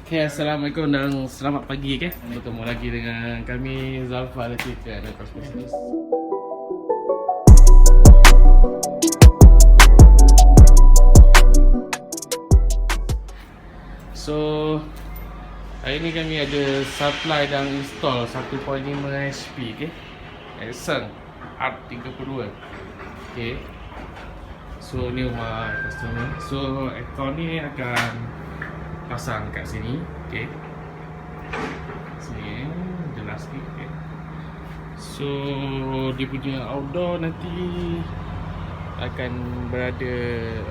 Okay, Assalamualaikum dan selamat pagi. Bertemu lagi dengan kami Zalfa Tvlog dan Spesialis. So hari ni kami ada supply dan install 1.5 HP, okay? Kajang R32. Okay. So ni rumah customer. So Aircond ni akan pasang kat sini, okay. Sini jelas sikit, okay. So dia punya outdoor nanti akan berada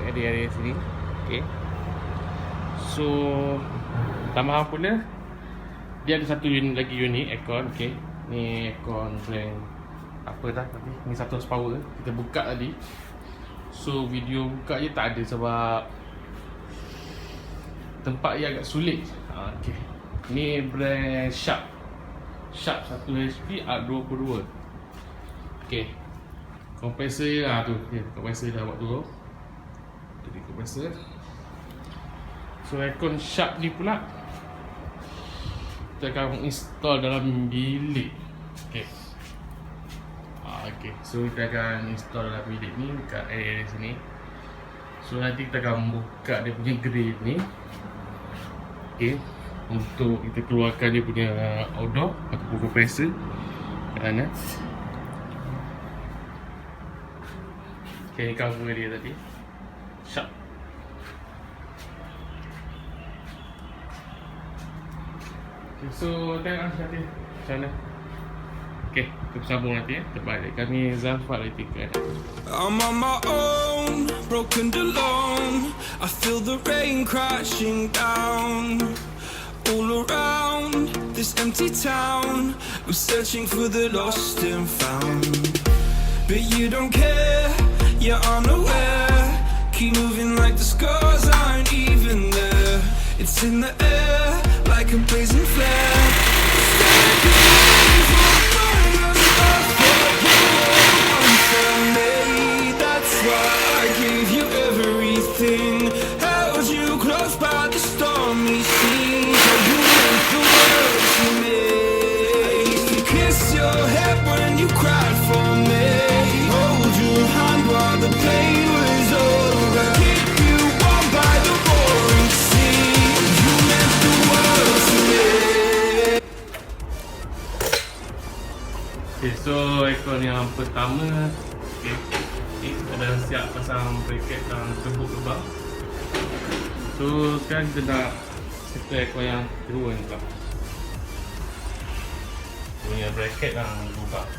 area-area sini, okay. So tambahan pula dia ada satu unit lagi, unit Aircond, okay. Ni Aircond brand apa dah tadi, ni 100 power kita buka tadi. So video buka je tak ada sebab tempat yang agak sulit. Okay. Ni brand Sharp 1 HP R22. Okay. Kompresor lah tu. Okay. Kompresor dah buat tu. Jadi kompresor. So Aircond Sharp ni pula kita akan install dalam bilik. Okay. Okay. So kita akan install dalam bilik ni dekat area sini. So nanti kita akan buka dia punya grill ni. Okay, untuk kita keluarkan dia punya outdoor ataupun kompresor kat sana. Okay, ni cover dia tadi Sharp. Okay, so tengok nanti macam mana. Okay, kita bersambung nanti ya. Terbalik kami Zalfa Tvlog. I'm on my own, broken alone. I feel the rain crashing down all around this empty town. I'm searching for the lost and found, but you don't care, you're unaware. Keep moving like the scars aren't even there. It's in the air like a blazing flare. I gave you everything, held you close by the stormy seas. You meant the world to me. I used to kiss your head when you cried for me, hold your hand while the pain was over, keep you warm by the roaring sea. You meant the world to me. Okay, so Aircond yang pertama, okay. Kita dah siap pasang bracket dan tubuh kebang. So sekarang kita nak settle Aircond yang kedua ni pula. Punya bracket dan kebang.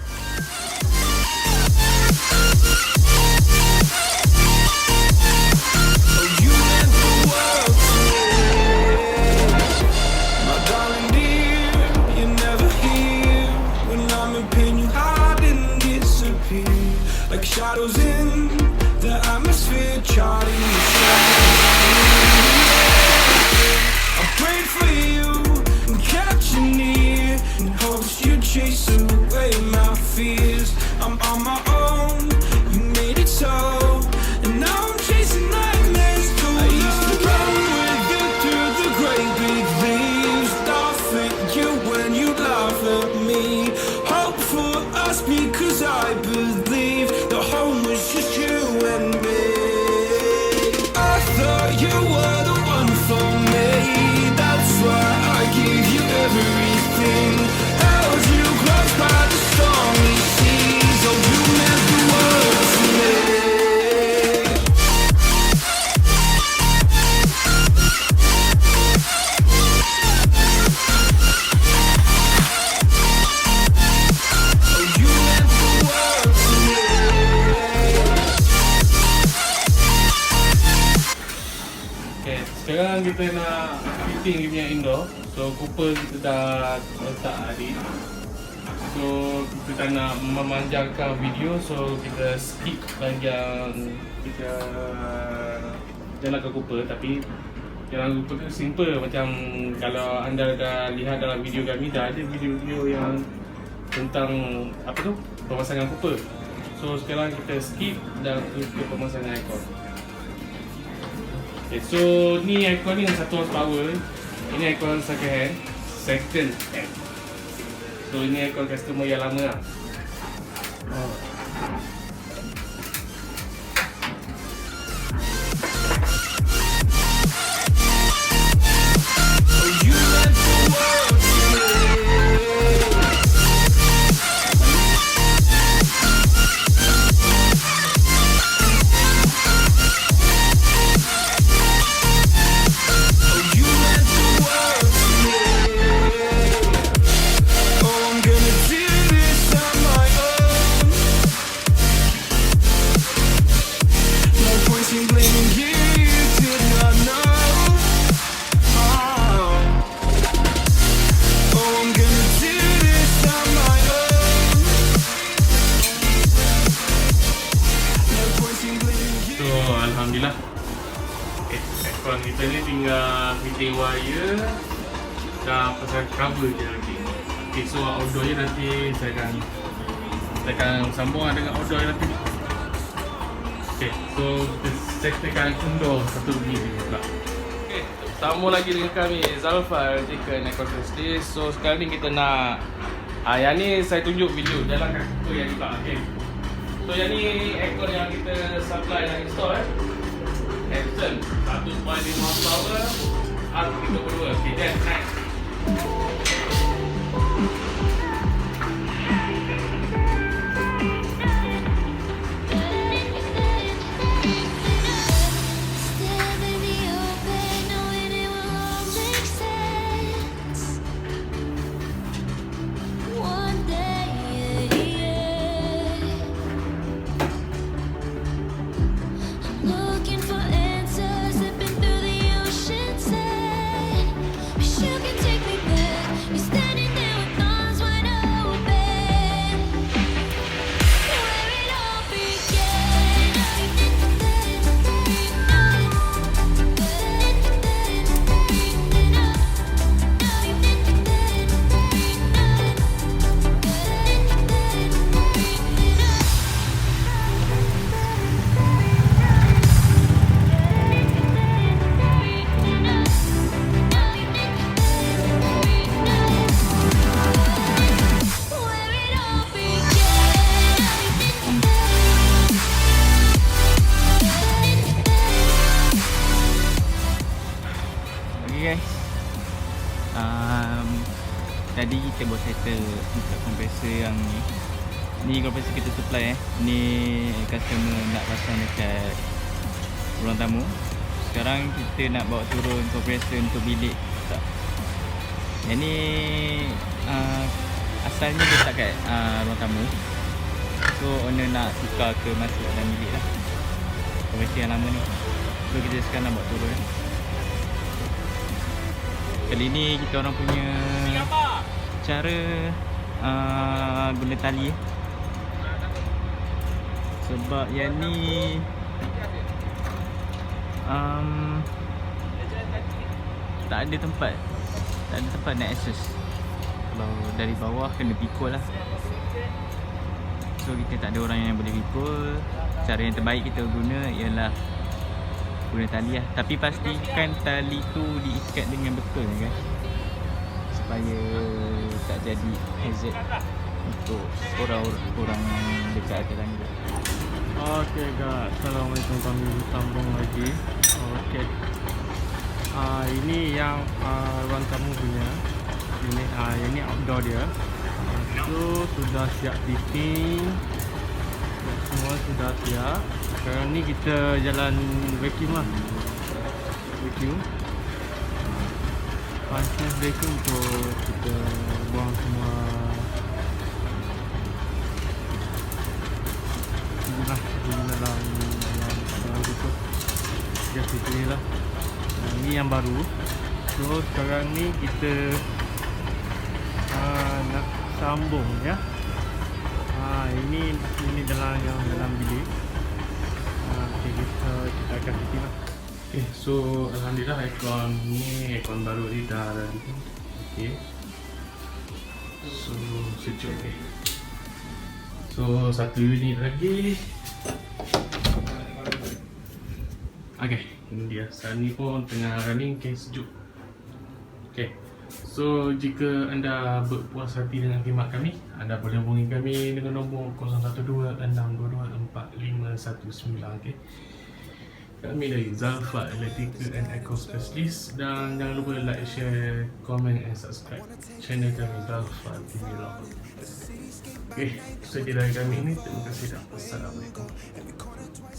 Like shadows in the atmosphere, charting the skies. I prayed for you and kept you near, in hopes you'd chase away my fears. I'm on my own, you made it so, and now I'm chasing nightmares too. I used to run with you through the great big leaves, laugh at you when you laugh at me. Hope for us because I believe the home was just you and me. I thought you were the one for me, that's why I gave you everything, held you close by the stormy seas. Oh, you meant the world to me. Sekarang kita nak fitting dia punya indoor. So cooper kita dah letak tadi. So kita tak nak memanjangkan video, so kita skip bahagian kita jalankan cooper. Tapi jalan cooper tu simple, macam kalau anda dah lihat dalam video kami, dah ada video-video yang tentang apa tu, pemasangan cooper. So sekarang kita skip dan ke pemasangan Aircond. Okay, so ni Aircond ni 1 horsepower. Ini aircon second hand. So ini aircon customer yang lama lah. Alhamdulillah. Aircon kita ni tinggal fitting wire dan pasang cover je lagi. So outdoor je nanti saya akan sambung dengan outdoor nanti. So kita settlekan indoor satu biji pula. Sambung lagi dengan kami Zalfa Tvlog aircon system. So sekarang ni kita nak yang ni saya tunjuk video jalan kaki yang ni pula. So yang ni aircon yang kita supply dan install Edson 1.5 horsepower R32. Then next. Tadi kita buat settle untuk kompresor yang ni. Ni kompresor kita supply Ni customer nak pasang dekat ruang tamu. Sekarang kita nak bawa turun kompresor untuk bilik. Yang ni asalnya letak kat ruang tamu. So owner nak tukar ke masuk dalam bilik lah. Kompresor yang lama ni. So kita sekarang nak bawa turun. Kali ni kita orang punya cara guna tali sebab yang ni tak ada tempat nak access. Kalau dari bawah kena pikul lah. So kita tak ada orang yang boleh pikul. Cara yang terbaik kita guna ialah guna tali lah. Tapi pastikan tali tu diikat dengan betul guys, supaya tak jadi hazard untuk orang dekat atas tangga. Okay guys, Assalamualaikum, kami sambung lagi. Okay, ini yang ruang tamu punya. Ini outdoor dia. Itu sudah siap fitting, semua sudah siap. Sekarang ni kita jalan vacuum lah. Vacuum pancing vacuum untuk kita buang semua dalam itu gas itu ni lah. Ini yang baru. So sekarang ni kita nak sambung ya. Ini dalam bilik. Okay, kita akan fitting lah. Okay, so alhamdulillah aircon baru ni dah ada. Okay, so sejuk. So satu unit lagi. Okay, ini dia. Saat ni pun tengah running. Okay, sejuk. Okay, so jika anda berpuas hati dengan khidmat kami, anda boleh hubungi kami dengan nombor 012-622-45519. Okay, kami dari Zalfa Elektrik and Eco Specialist. Dan jangan lupa like, share, comment and subscribe channel kami Zalfa Tvlog. Okay, sekian dari kami ini. Terima kasih dan Assalamualaikum.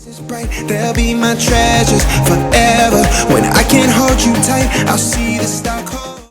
It's bright, they'll be my treasures forever. When I can't hold you tight, I'll see the stars.